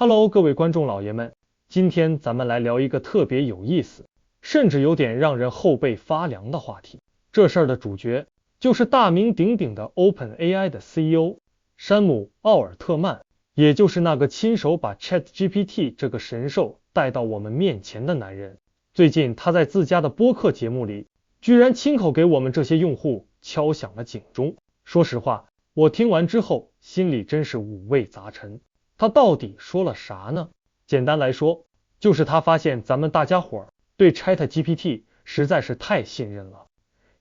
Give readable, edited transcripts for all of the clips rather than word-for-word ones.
Hello，各位观众老爷们，今天咱们来聊一个特别有意思，甚至有点让人后背发凉的话题。这事儿的主角就是大名鼎鼎的 OpenAI 的 CEO 山姆·奥尔特曼，也就是那个亲手把 ChatGPT 这个神兽带到我们面前的男人。最近他在自家的播客节目里，居然亲口给我们这些用户敲响了警钟。说实话，我听完之后心里真是五味杂陈。他到底说了啥呢？简单来说，就是他发现咱们大家伙对 ChatGPT 实在是太信任了，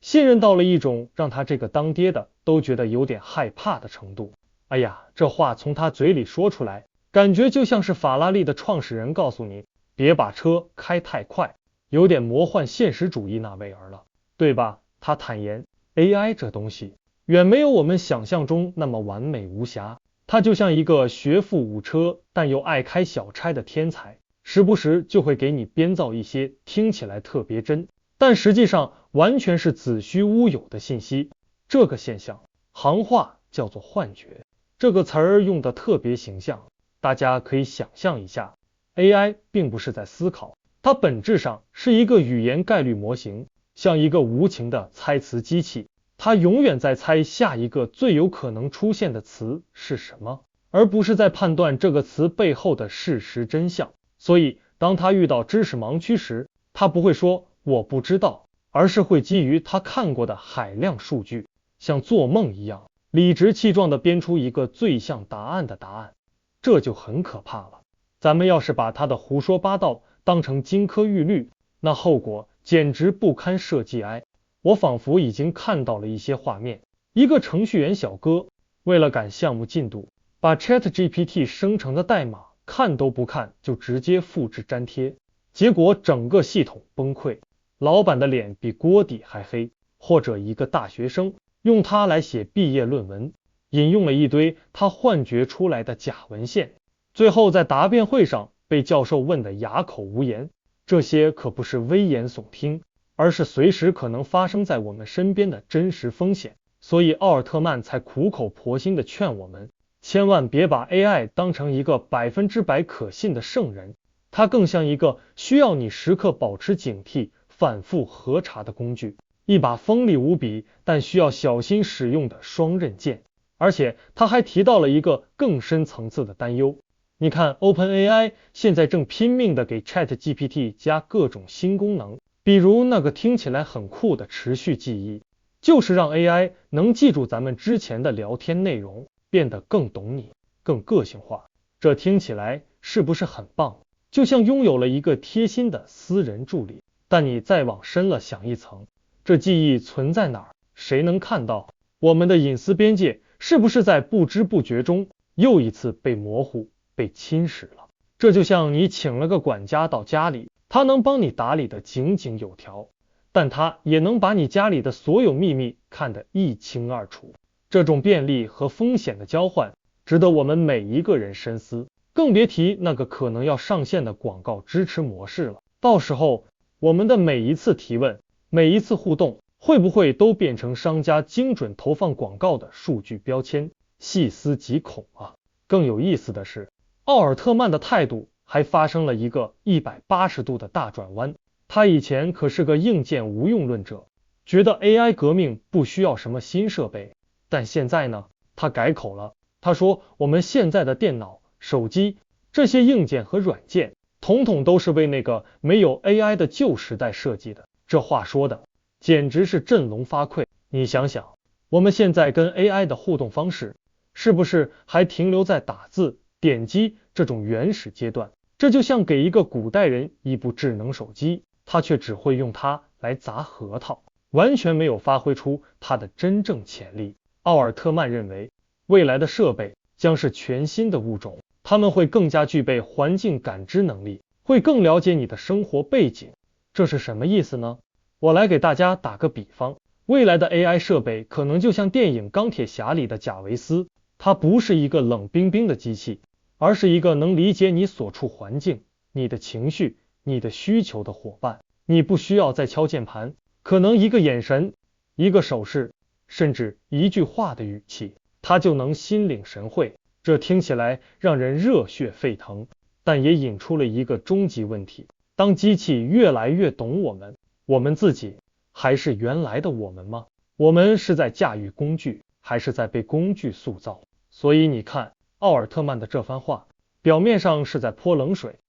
信任到了一种让他这个当爹的都觉得有点害怕的程度。哎呀，这话从他嘴里说出来，感觉就像是法拉利的创始人告诉你，别把车开太快，有点魔幻现实主义那味儿了，对吧？他坦言 AI 这东西远没有我们想象中那么完美无瑕，他就像一个学富五车但又爱开小差的天才，时不时就会给你编造一些听起来特别真，但实际上完全是子虚乌有的信息。这个现象行话叫做幻觉，这个词儿用的特别形象，大家可以想象一下， AI 并不是在思考，它本质上是一个语言概率模型，像一个无情的猜词机器，它永远在猜下一个最有可能出现的词是什么，而不是在判断这个词背后的事实真相。所以当他遇到知识盲区时，他不会说我不知道，而是会基于他看过的海量数据，像做梦一样理直气壮地编出一个最像答案的答案。这就很可怕了。咱们要是把他的胡说八道当成金科玉律，那后果简直不堪设计哀。我仿佛已经看到了一些画面，一个程序员小哥为了赶项目进度，把 ChatGPT 生成的代码看都不看就直接复制粘贴，结果整个系统崩溃，老板的脸比锅底还黑。或者一个大学生用它来写毕业论文，引用了一堆他幻觉出来的假文献，最后在答辩会上被教授问得哑口无言。这些可不是危言耸听，而是随时可能发生在我们身边的真实风险。所以奥尔特曼才苦口婆心地劝我们，千万别把 AI 当成一个100%可信的圣人，它更像一个需要你时刻保持警惕、反复核查的工具，一把锋利无比但需要小心使用的双刃剑。而且他还提到了一个更深层次的担忧，你看 OpenAI 现在正拼命地给 ChatGPT 加各种新功能，比如那个听起来很酷的持续记忆，就是让 AI 能记住咱们之前的聊天内容，变得更懂你，更个性化。这听起来是不是很棒？就像拥有了一个贴心的私人助理。但你再往深了想一层，这记忆存在哪儿？谁能看到？我们的隐私边界是不是在不知不觉中又一次被模糊、被侵蚀了？这就像你请了个管家到家里，他能帮你打理得井井有条，但他也能把你家里的所有秘密看得一清二楚。这种便利和风险的交换，值得我们每一个人深思，更别提那个可能要上线的广告支持模式了。到时候我们的每一次提问，每一次互动，会不会都变成商家精准投放广告的数据标签？细思极恐啊！更有意思的是，奥尔特曼的态度还发生了一个180度的大转弯。他以前可是个硬件无用论者，觉得 AI 革命不需要什么新设备，但现在呢，他改口了。他说我们现在的电脑、手机，这些硬件和软件统统都是为那个没有 AI 的旧时代设计的。这话说的简直是振聋发聩。你想想，我们现在跟 AI 的互动方式，是不是还停留在打字、点击这种原始阶段？这就像给一个古代人一部智能手机，他却只会用它来砸核桃，完全没有发挥出它的真正潜力。奥尔特曼认为，未来的设备将是全新的物种，他们会更加具备环境感知能力，会更了解你的生活背景。这是什么意思呢？我来给大家打个比方，未来的 AI 设备可能就像电影《钢铁侠》里的贾维斯，它不是一个冷冰冰的机器，而是一个能理解你所处环境、你的情绪、你的需求的伙伴。你不需要再敲键盘，可能一个眼神、一个手势，甚至一句话的语气，它就能心领神会，这听起来让人热血沸腾，但也引出了一个终极问题：当机器越来越懂我们，我们自己还是原来的我们吗？我们是在驾驭工具，还是在被工具塑造？所以你看，奥尔特曼的这番话，表面上是在泼冷水，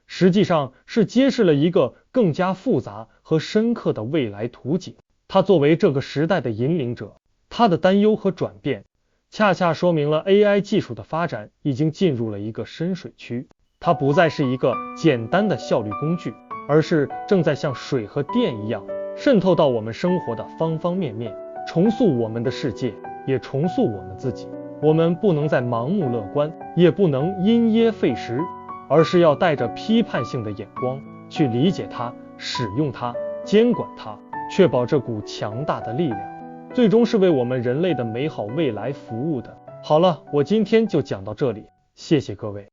实际上是揭示了一个更加复杂和深刻的未来图景。他作为这个时代的引领者，他的担忧和转变，恰恰说明了 AI 技术的发展已经进入了一个深水区。它不再是一个简单的效率工具，而是正在像水和电一样渗透到我们生活的方方面面，重塑我们的世界，也重塑我们自己。我们不能再盲目乐观，也不能因噎废食，而是要带着批判性的眼光去理解它，使用它，监管它，确保这股强大的力量最终是为我们人类的美好未来服务的。好了，我今天就讲到这里，谢谢各位。